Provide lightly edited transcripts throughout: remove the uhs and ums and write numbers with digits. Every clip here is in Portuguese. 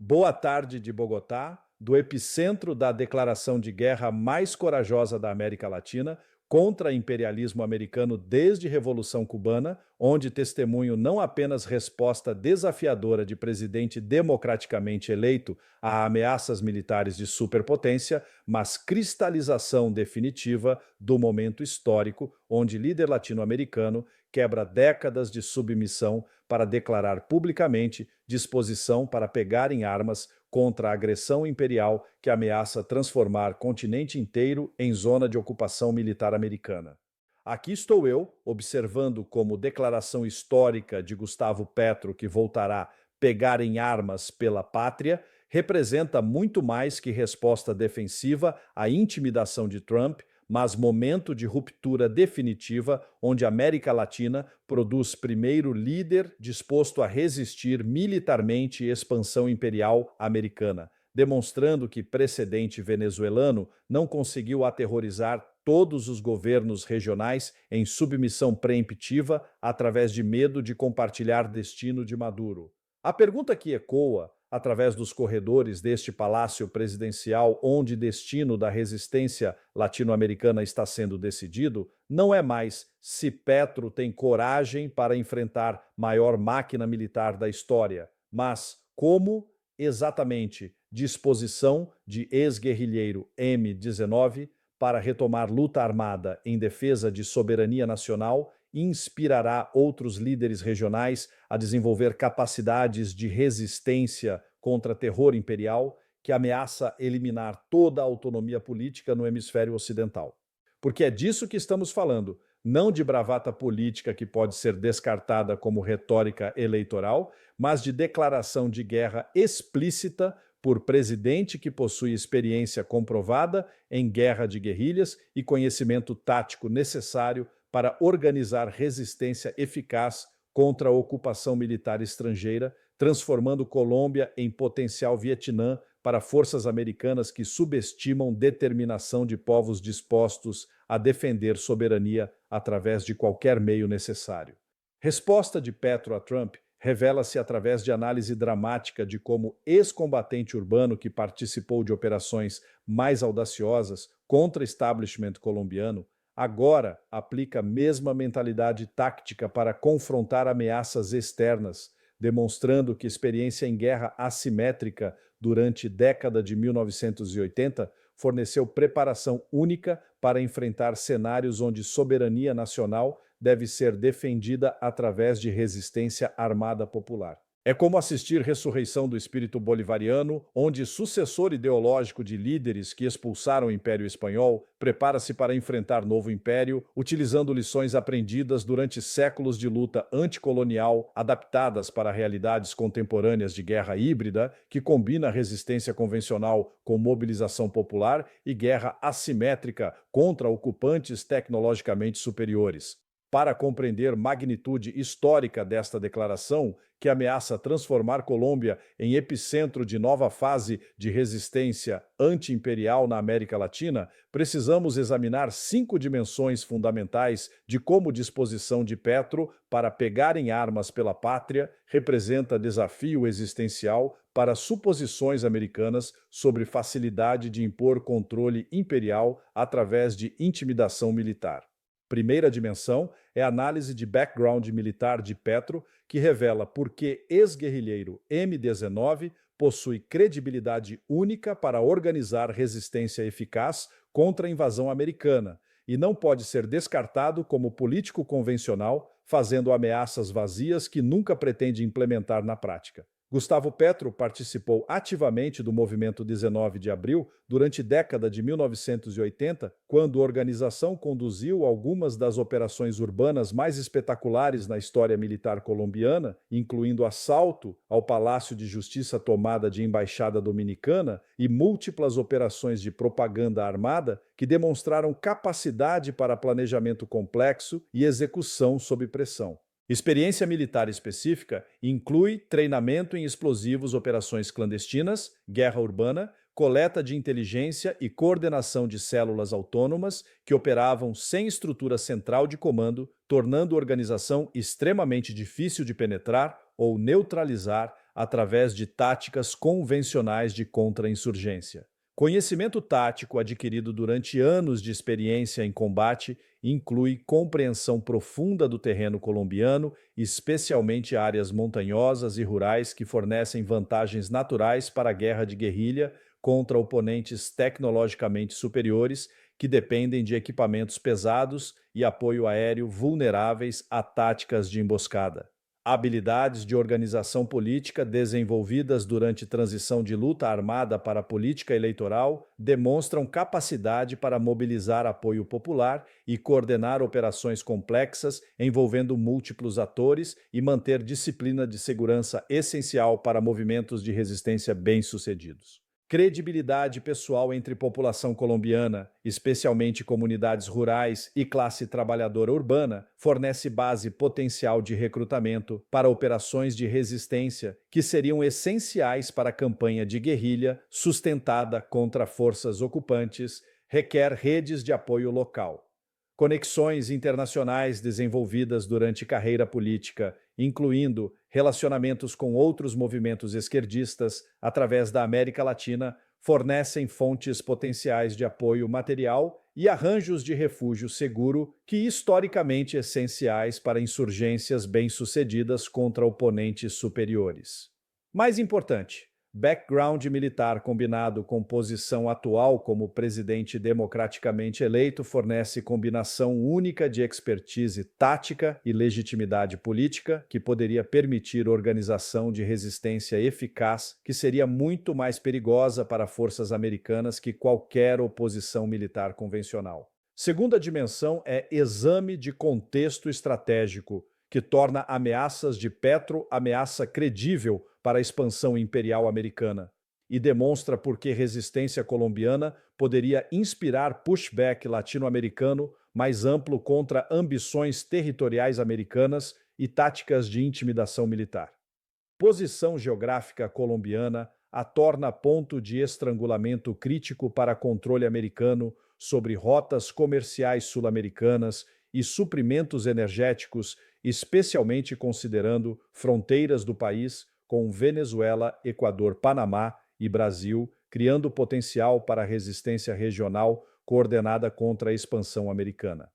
Boa tarde de Bogotá, do epicentro da declaração de guerra mais corajosa da América Latina contra imperialismo americano desde a Revolução Cubana, onde testemunho não apenas resposta desafiadora de presidente democraticamente eleito a ameaças militares de superpotência, mas cristalização definitiva do momento histórico onde líder latino-americano quebra décadas de submissão para declarar publicamente disposição para pegar em armas contra a agressão imperial que ameaça transformar continente inteiro em zona de ocupação militar americana. Aqui estou eu, observando como declaração histórica de Gustavo Petro, que voltará pegar em armas pela pátria, representa muito mais que resposta defensiva à intimidação de Trump, mas momento de ruptura definitiva onde a América Latina produz primeiro líder disposto a resistir militarmente à expansão imperial americana, demonstrando que precedente venezuelano não conseguiu aterrorizar todos os governos regionais em submissão preemptiva através de medo de compartilhar destino de Maduro. A pergunta que ecoa através dos corredores deste palácio presidencial, onde destino da resistência latino-americana está sendo decidido, não é mais se Petro tem coragem para enfrentar maior máquina militar da história, mas como exatamente disposição de ex-guerrilheiro M-19 para retomar luta armada em defesa de soberania nacional inspirará outros líderes regionais a desenvolver capacidades de resistência contra terror imperial que ameaça eliminar toda a autonomia política no hemisfério ocidental. Porque é disso que estamos falando, não de bravata política que pode ser descartada como retórica eleitoral, mas de declaração de guerra explícita por presidente que possui experiência comprovada em guerra de guerrilhas e conhecimento tático necessário para organizar resistência eficaz contra a ocupação militar estrangeira, transformando Colômbia em potencial Vietnã para forças americanas que subestimam determinação de povos dispostos a defender soberania através de qualquer meio necessário. Resposta de Petro a Trump revela-se através de análise dramática de como ex-combatente urbano que participou de operações mais audaciosas contra o establishment colombiano agora aplica a mesma mentalidade tática para confrontar ameaças externas, demonstrando que experiência em guerra assimétrica durante a década de 1980 forneceu preparação única para enfrentar cenários onde soberania nacional deve ser defendida através de resistência armada popular. É como assistir ressurreição do espírito bolivariano, onde sucessor ideológico de líderes que expulsaram o Império Espanhol prepara-se para enfrentar novo império, utilizando lições aprendidas durante séculos de luta anticolonial, adaptadas para realidades contemporâneas de guerra híbrida, que combina resistência convencional com mobilização popular e guerra assimétrica contra ocupantes tecnologicamente superiores. Para compreender magnitude histórica desta declaração, que ameaça transformar Colômbia em epicentro de nova fase de resistência anti-imperial na América Latina, precisamos examinar 5 dimensões fundamentais de como disposição de Petro para pegar em armas pela pátria representa desafio existencial para suposições americanas sobre facilidade de impor controle imperial através de intimidação militar. Primeira dimensão é a análise de background militar de Petro, que revela por que ex-guerrilheiro M-19 possui credibilidade única para organizar resistência eficaz contra a invasão americana e não pode ser descartado como político convencional, fazendo ameaças vazias que nunca pretende implementar na prática. Gustavo Petro participou ativamente do movimento 19 de abril durante a década de 1980, quando a organização conduziu algumas das operações urbanas mais espetaculares na história militar colombiana, incluindo assalto ao Palácio de Justiça tomada de Embaixada Dominicana e múltiplas operações de propaganda armada que demonstraram capacidade para planejamento complexo e execução sob pressão. Experiência militar específica inclui treinamento em explosivos, operações clandestinas, guerra urbana, coleta de inteligência e coordenação de células autônomas que operavam sem estrutura central de comando, tornando a organização extremamente difícil de penetrar ou neutralizar através de táticas convencionais de contra-insurgência. Conhecimento tático adquirido durante anos de experiência em combate inclui compreensão profunda do terreno colombiano, especialmente áreas montanhosas e rurais que fornecem vantagens naturais para a guerra de guerrilha contra oponentes tecnologicamente superiores que dependem de equipamentos pesados e apoio aéreo vulneráveis a táticas de emboscada. Habilidades de organização política desenvolvidas durante transição de luta armada para a política eleitoral demonstram capacidade para mobilizar apoio popular e coordenar operações complexas envolvendo múltiplos atores e manter disciplina de segurança essencial para movimentos de resistência bem-sucedidos. Credibilidade pessoal entre população colombiana, especialmente comunidades rurais e classe trabalhadora urbana, fornece base potencial de recrutamento para operações de resistência que seriam essenciais para a campanha de guerrilha sustentada contra forças ocupantes, requer redes de apoio local. Conexões internacionais desenvolvidas durante carreira política, incluindo relacionamentos com outros movimentos esquerdistas através da América Latina, fornecem fontes potenciais de apoio material e arranjos de refúgio seguro que historicamente essenciais para insurgências bem-sucedidas contra oponentes superiores. Mais importante, background militar combinado com posição atual como presidente democraticamente eleito fornece combinação única de expertise tática e legitimidade política que poderia permitir organização de resistência eficaz que seria muito mais perigosa para forças americanas que qualquer oposição militar convencional. Segunda dimensão é exame de contexto estratégico, que torna ameaças de Petro ameaça credível para a expansão imperial americana e demonstra por que resistência colombiana poderia inspirar pushback latino-americano mais amplo contra ambições territoriais americanas e táticas de intimidação militar. Posição geográfica colombiana a torna ponto de estrangulamento crítico para controle americano sobre rotas comerciais sul-americanas e suprimentos energéticos, especialmente considerando fronteiras do país com Venezuela, Equador, Panamá e Brasil, criando potencial para resistência regional coordenada contra a expansão americana.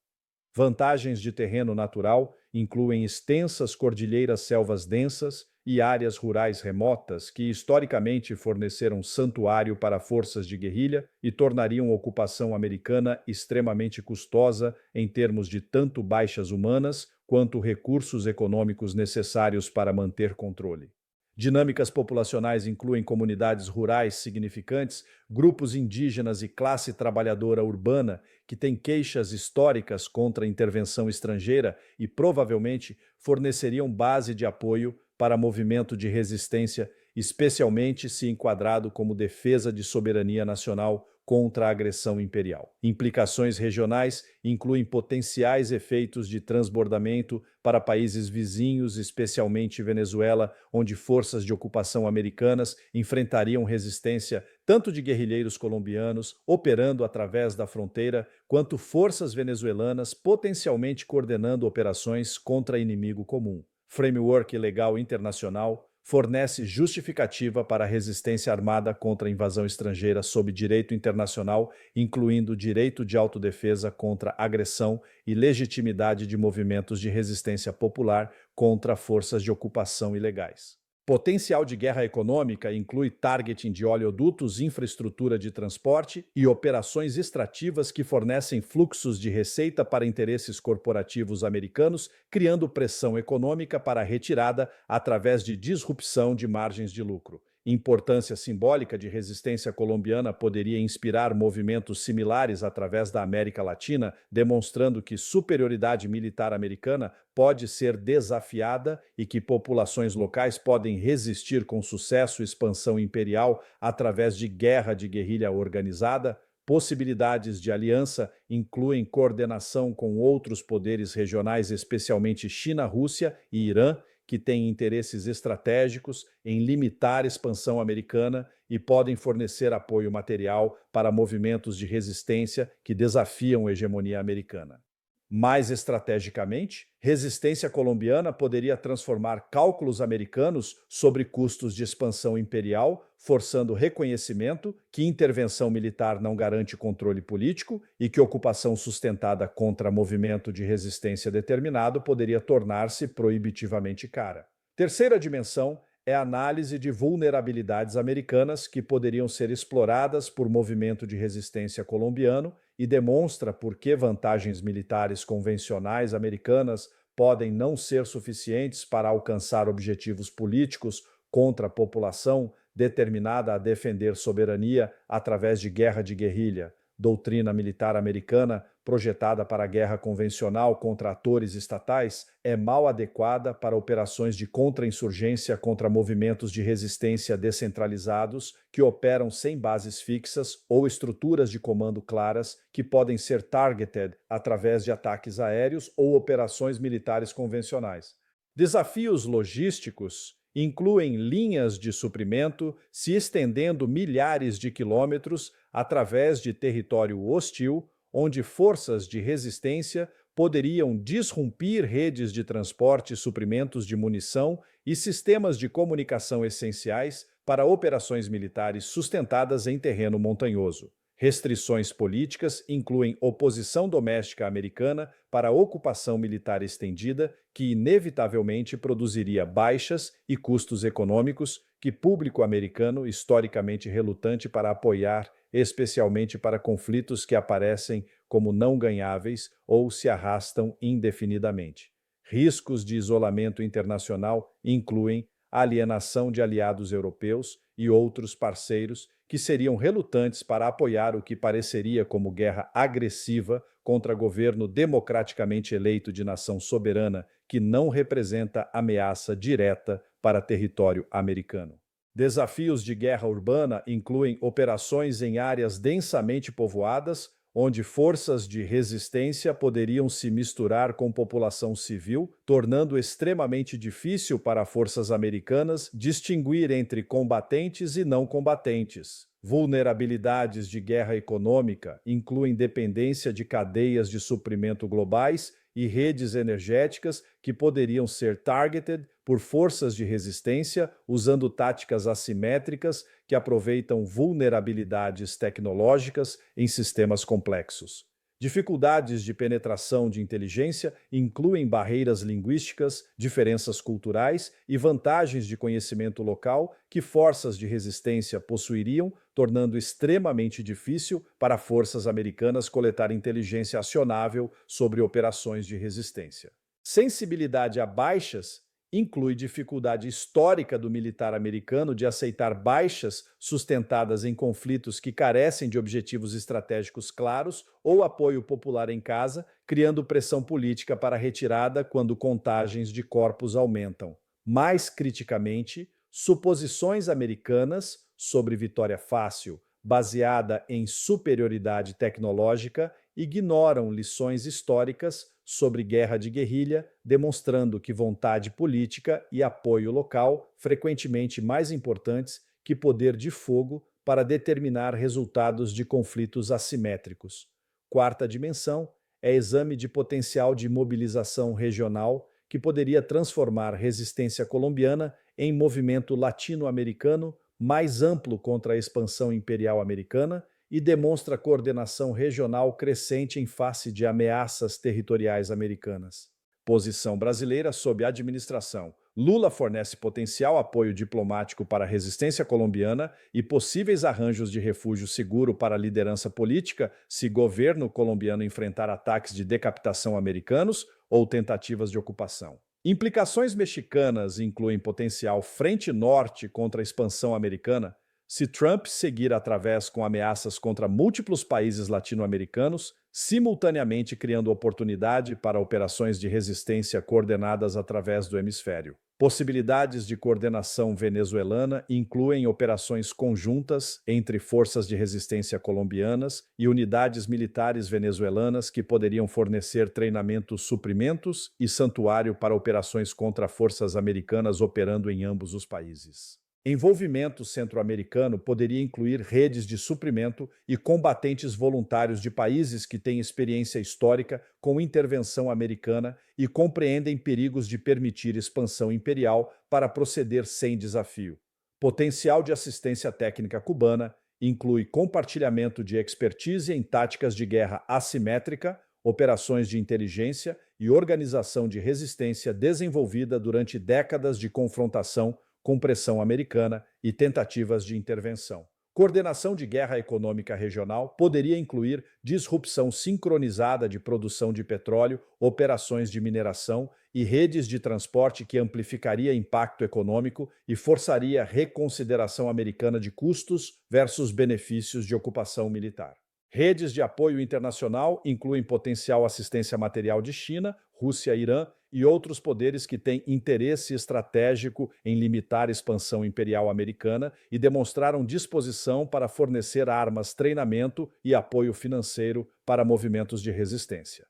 Vantagens de terreno natural incluem extensas cordilheiras selvas densas e áreas rurais remotas que historicamente forneceram santuário para forças de guerrilha e tornariam a ocupação americana extremamente custosa em termos de tanto baixas humanas quanto recursos econômicos necessários para manter controle. Dinâmicas populacionais incluem comunidades rurais significantes, grupos indígenas e classe trabalhadora urbana que têm queixas históricas contra a intervenção estrangeira e provavelmente forneceriam base de apoio para movimento de resistência, especialmente se enquadrado como defesa de soberania nacional contra a agressão imperial. Implicações regionais incluem potenciais efeitos de transbordamento para países vizinhos, especialmente Venezuela, onde forças de ocupação americanas enfrentariam resistência tanto de guerrilheiros colombianos operando através da fronteira, quanto forças venezuelanas potencialmente coordenando operações contra inimigo comum. Framework legal internacional fornece justificativa para a resistência armada contra a invasão estrangeira sob direito internacional, incluindo direito de autodefesa contra agressão e legitimidade de movimentos de resistência popular contra forças de ocupação ilegais. Potencial de guerra econômica inclui targeting de oleodutos, infraestrutura de transporte e operações extrativas que fornecem fluxos de receita para interesses corporativos americanos, criando pressão econômica para a retirada através de disrupção de margens de lucro. Importância simbólica de resistência colombiana poderia inspirar movimentos similares através da América Latina, demonstrando que superioridade militar americana pode ser desafiada e que populações locais podem resistir com sucesso à expansão imperial através de guerra de guerrilha organizada. Possibilidades de aliança incluem coordenação com outros poderes regionais, especialmente China, Rússia e Irã, que têm interesses estratégicos em limitar a expansão americana e podem fornecer apoio material para movimentos de resistência que desafiam a hegemonia americana. Mais estrategicamente, resistência colombiana poderia transformar cálculos americanos sobre custos de expansão imperial, forçando reconhecimento que intervenção militar não garante controle político e que ocupação sustentada contra movimento de resistência determinado poderia tornar-se proibitivamente cara. Terceira dimensão é a análise de vulnerabilidades americanas que poderiam ser exploradas por movimento de resistência colombiano e demonstra por que vantagens militares convencionais americanas podem não ser suficientes para alcançar objetivos políticos contra a população determinada a defender soberania através de guerra de guerrilha, doutrina militar americana projetada para a guerra convencional contra atores estatais, é mal adequada para operações de contra-insurgência contra movimentos de resistência descentralizados que operam sem bases fixas ou estruturas de comando claras que podem ser targeted através de ataques aéreos ou operações militares convencionais. Desafios logísticos incluem linhas de suprimento se estendendo milhares de quilômetros através de território hostil, onde forças de resistência poderiam disrumpir redes de transporte e suprimentos de munição e sistemas de comunicação essenciais para operações militares sustentadas em terreno montanhoso. Restrições políticas incluem oposição doméstica americana para a ocupação militar estendida, que inevitavelmente produziria baixas e custos econômicos que público americano historicamente relutante para apoiar, especialmente para conflitos que aparecem como não ganháveis ou se arrastam indefinidamente. Riscos de isolamento internacional incluem a alienação de aliados europeus e outros parceiros que seriam relutantes para apoiar o que pareceria como guerra agressiva contra governo democraticamente eleito de nação soberana que não representa ameaça direta para território americano. Desafios de guerra urbana incluem operações em áreas densamente povoadas, onde forças de resistência poderiam se misturar com população civil, tornando extremamente difícil para forças americanas distinguir entre combatentes e não combatentes. Vulnerabilidades de guerra econômica incluem dependência de cadeias de suprimento globais e redes energéticas que poderiam ser targeted por forças de resistência usando táticas assimétricas que aproveitam vulnerabilidades tecnológicas em sistemas complexos. Dificuldades de penetração de inteligência incluem barreiras linguísticas, diferenças culturais e vantagens de conhecimento local que forças de resistência possuiriam, tornando extremamente difícil para forças americanas coletar inteligência acionável sobre operações de resistência. Sensibilidade a baixas inclui dificuldade histórica do militar americano de aceitar baixas sustentadas em conflitos que carecem de objetivos estratégicos claros ou apoio popular em casa, criando pressão política para a retirada quando contagens de corpos aumentam. Mais criticamente, suposições americanas sobre vitória fácil, baseada em superioridade tecnológica, ignoram lições históricas sobre guerra de guerrilha, demonstrando que vontade política e apoio local frequentemente mais importantes que poder de fogo para determinar resultados de conflitos assimétricos. Quarta dimensão é exame de potencial de mobilização regional que poderia transformar resistência colombiana em movimento latino-americano mais amplo contra a expansão imperial americana e demonstra coordenação regional crescente em face de ameaças territoriais americanas. Posição brasileira sob administração. Lula fornece potencial apoio diplomático para a resistência colombiana e possíveis arranjos de refúgio seguro para a liderança política se governo colombiano enfrentar ataques de decapitação americanos ou tentativas de ocupação. Implicações mexicanas incluem potencial frente norte contra a expansão americana. Se Trump seguir através com ameaças contra múltiplos países latino-americanos, simultaneamente criando oportunidade para operações de resistência coordenadas através do hemisfério. Possibilidades de coordenação venezuelana incluem operações conjuntas entre forças de resistência colombianas e unidades militares venezuelanas que poderiam fornecer treinamentos, suprimentos e santuário para operações contra forças americanas operando em ambos os países. Envolvimento centro-americano poderia incluir redes de suprimento e combatentes voluntários de países que têm experiência histórica com intervenção americana e compreendem perigos de permitir expansão imperial para proceder sem desafio. Potencial de assistência técnica cubana inclui compartilhamento de expertise em táticas de guerra assimétrica, operações de inteligência e organização de resistência desenvolvida durante décadas de confrontação com pressão americana e tentativas de intervenção. Coordenação de guerra econômica regional poderia incluir disrupção sincronizada de produção de petróleo, operações de mineração e redes de transporte que amplificaria impacto econômico e forçaria reconsideração americana de custos versus benefícios de ocupação militar. Redes de apoio internacional incluem potencial assistência material de China, Rússia, Irã e outros poderes que têm interesse estratégico em limitar a expansão imperial americana e demonstraram disposição para fornecer armas, treinamento e apoio financeiro para movimentos de resistência.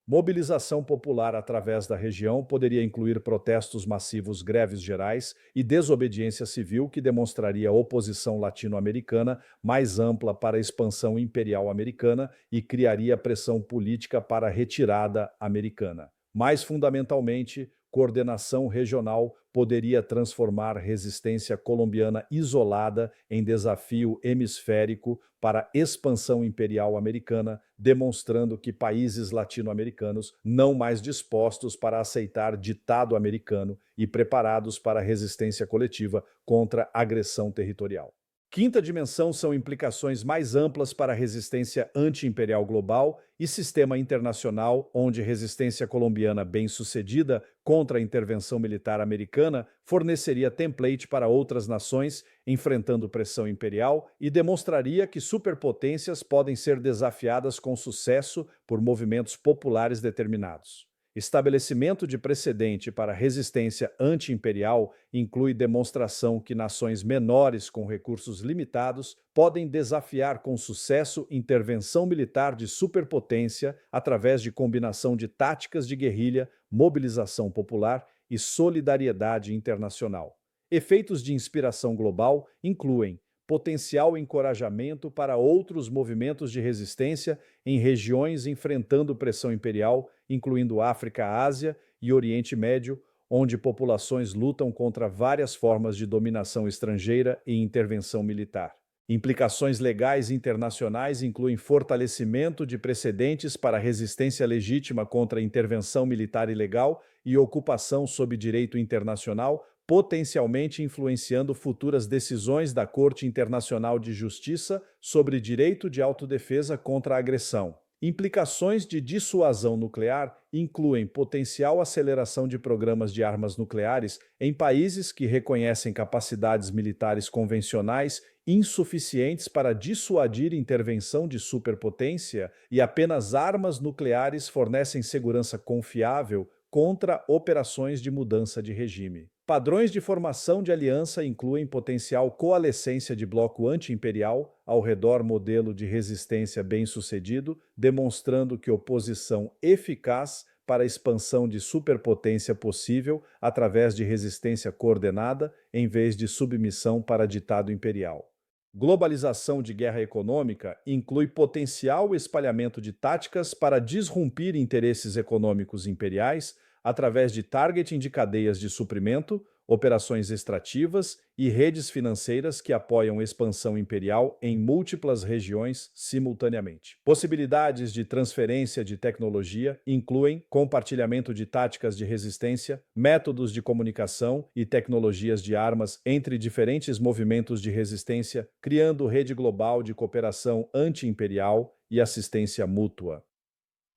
Mobilização popular através da região poderia incluir protestos massivos, greves gerais e desobediência civil que demonstraria oposição latino-americana mais ampla para a expansão imperial americana e criaria pressão política para a retirada americana. Mais fundamentalmente, coordenação regional poderia transformar resistência colombiana isolada em desafio hemisférico para a expansão imperial americana, demonstrando que países latino-americanos não mais dispostos para aceitar ditado americano e preparados para a resistência coletiva contra agressão territorial. Quinta dimensão são implicações mais amplas para a resistência anti-imperial global e sistema internacional, onde resistência colombiana bem-sucedida contra a intervenção militar americana forneceria template para outras nações enfrentando pressão imperial e demonstraria que superpotências podem ser desafiadas com sucesso por movimentos populares determinados. Estabelecimento de precedente para resistência anti-imperial inclui demonstração que nações menores com recursos limitados podem desafiar com sucesso intervenção militar de superpotência através de combinação de táticas de guerrilha, mobilização popular e solidariedade internacional. Efeitos de inspiração global incluem potencial encorajamento para outros movimentos de resistência em regiões enfrentando pressão imperial, incluindo África, Ásia e Oriente Médio, onde populações lutam contra várias formas de dominação estrangeira e intervenção militar. Implicações legais internacionais incluem fortalecimento de precedentes para resistência legítima contra intervenção militar ilegal e ocupação sob direito internacional, potencialmente influenciando futuras decisões da Corte Internacional de Justiça sobre direito de autodefesa contra a agressão. Implicações de dissuasão nuclear incluem potencial aceleração de programas de armas nucleares em países que reconhecem capacidades militares convencionais insuficientes para dissuadir intervenção de superpotência e apenas armas nucleares fornecem segurança confiável contra operações de mudança de regime. Padrões de formação de aliança incluem potencial coalescência de bloco anti-imperial ao redor modelo de resistência bem-sucedido, demonstrando que oposição eficaz para a expansão de superpotência possível através de resistência coordenada em vez de submissão para ditado imperial. Globalização de guerra econômica inclui potencial espalhamento de táticas para disrumpir interesses econômicos imperiais através de targeting de cadeias de suprimento, operações extrativas e redes financeiras que apoiam expansão imperial em múltiplas regiões simultaneamente. Possibilidades de transferência de tecnologia incluem compartilhamento de táticas de resistência, métodos de comunicação e tecnologias de armas entre diferentes movimentos de resistência, criando rede global de cooperação anti-imperial e assistência mútua.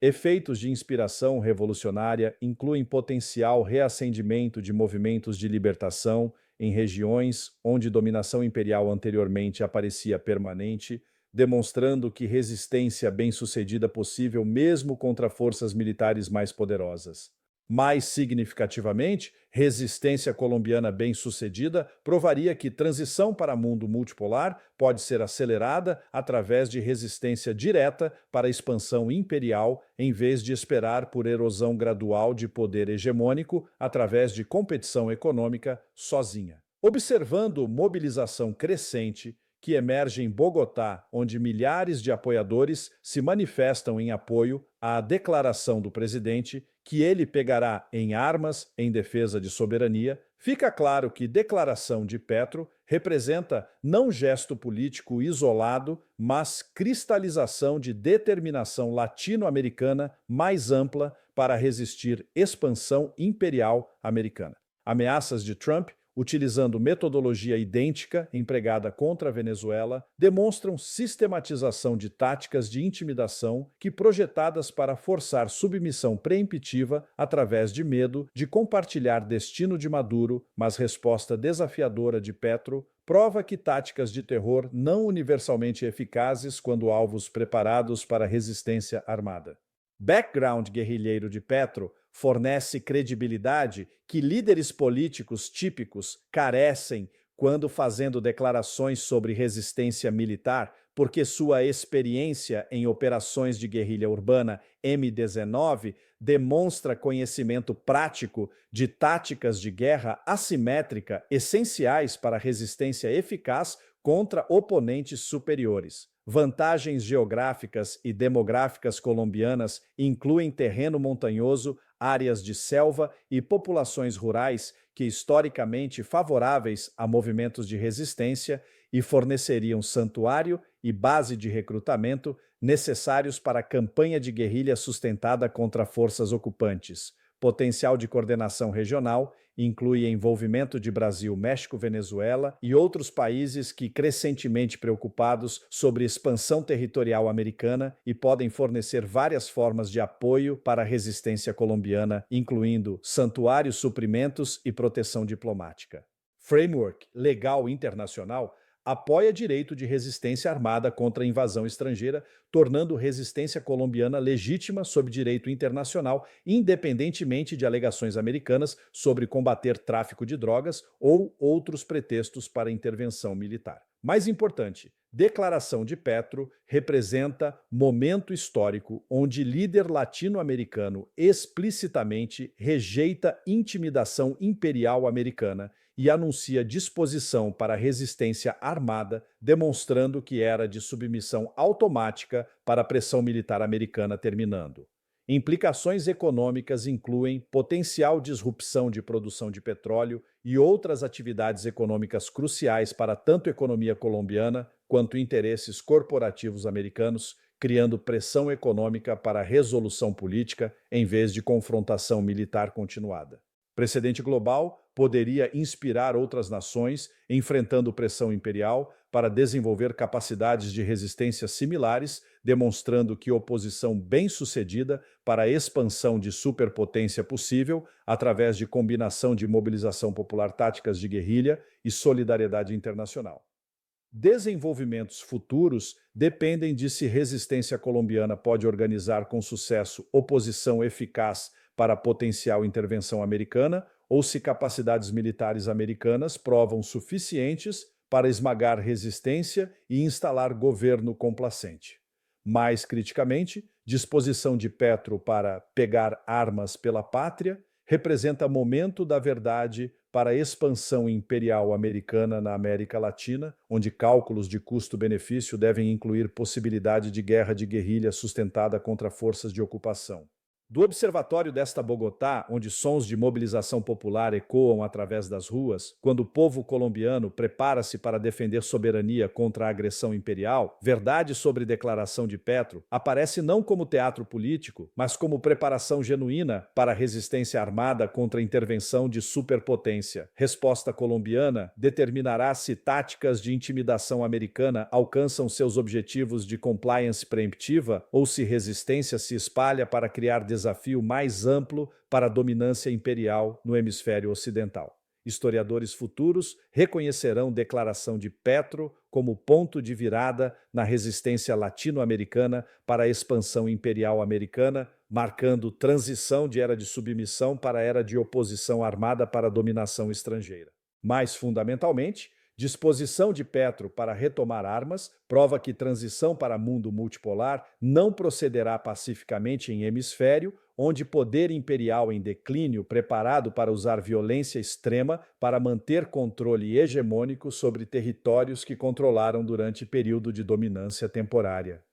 Efeitos de inspiração revolucionária incluem potencial reacendimento de movimentos de libertação em regiões onde dominação imperial anteriormente aparecia permanente, demonstrando que resistência bem-sucedida possível mesmo contra forças militares mais poderosas. Mais significativamente, resistência colombiana bem-sucedida provaria que transição para mundo multipolar pode ser acelerada através de resistência direta para a expansão imperial, em vez de esperar por erosão gradual de poder hegemônico através de competição econômica sozinha. Observando mobilização crescente que emerge em Bogotá, onde milhares de apoiadores se manifestam em apoio à declaração do presidente que ele pegará em armas em defesa de soberania, fica claro que declaração de Petro representa não gesto político isolado, mas cristalização de determinação latino-americana mais ampla para resistir expansão imperial americana. Ameaças de Trump, utilizando metodologia idêntica empregada contra a Venezuela, demonstram sistematização de táticas de intimidação que, projetadas para forçar submissão preemptiva através de medo de compartilhar destino de Maduro, mas resposta desafiadora de Petro, prova que táticas de terror não universalmente eficazes quando alvos preparados para resistência armada. Background guerrilheiro de Petro fornece credibilidade que líderes políticos típicos carecem quando fazendo declarações sobre resistência militar, porque sua experiência em operações de guerrilha urbana M19 demonstra conhecimento prático de táticas de guerra assimétrica essenciais para resistência eficaz contra oponentes superiores. Vantagens geográficas e demográficas colombianas incluem terreno montanhoso, áreas de selva e populações rurais que historicamente favoráveis a movimentos de resistência e forneceriam santuário e base de recrutamento necessários para a campanha de guerrilha sustentada contra forças ocupantes. Potencial de coordenação regional inclui envolvimento de Brasil, México, Venezuela e outros países que crescentemente preocupados sobre expansão territorial americana e podem fornecer várias formas de apoio para a resistência colombiana, incluindo santuário, suprimentos e proteção diplomática. Framework legal internacional apoia direito de resistência armada contra a invasão estrangeira, tornando resistência colombiana legítima sob direito internacional, independentemente de alegações americanas sobre combater tráfico de drogas ou outros pretextos para intervenção militar. Mais importante, declaração de Petro representa momento histórico onde líder latino-americano explicitamente rejeita intimidação imperial americana e anuncia disposição para resistência armada, demonstrando que era de submissão automática para a pressão militar americana terminando. Implicações econômicas incluem potencial disrupção de produção de petróleo e outras atividades econômicas cruciais para tanto a economia colombiana quanto interesses corporativos americanos, criando pressão econômica para a resolução política em vez de confrontação militar continuada. Precedente global poderia inspirar outras nações, enfrentando pressão imperial, para desenvolver capacidades de resistência similares, demonstrando que oposição bem-sucedida para a expansão de superpotência possível através de combinação de mobilização popular, táticas de guerrilha e solidariedade internacional. Desenvolvimentos futuros dependem de se resistência colombiana pode organizar com sucesso oposição eficaz para a potencial intervenção americana ou se capacidades militares americanas provam suficientes para esmagar resistência e instalar governo complacente. Mais criticamente, disposição de Petro para pegar armas pela pátria representa momento da verdade para a expansão imperial americana na América Latina, onde cálculos de custo-benefício devem incluir possibilidade de guerra de guerrilha sustentada contra forças de ocupação. Do observatório desta Bogotá, onde sons de mobilização popular ecoam através das ruas, quando o povo colombiano prepara-se para defender soberania contra a agressão imperial, verdade sobre declaração de Petro aparece não como teatro político, mas como preparação genuína para a resistência armada contra a intervenção de superpotência. Resposta colombiana determinará se táticas de intimidação americana alcançam seus objetivos de compliance preemptiva ou se resistência se espalha para criar desafio mais amplo para a dominância imperial no hemisfério ocidental. Historiadores futuros reconhecerão declaração de Petro como ponto de virada na resistência latino-americana para a expansão imperial americana, marcando transição de era de submissão para a era de oposição armada para a dominação estrangeira. Mais fundamentalmente, Disposição de Petro para retomar armas prova que transição para mundo multipolar não procederá pacificamente em hemisfério, onde poder imperial em declínio preparado para usar violência extrema para manter controle hegemônico sobre territórios que controlaram durante período de dominância temporária.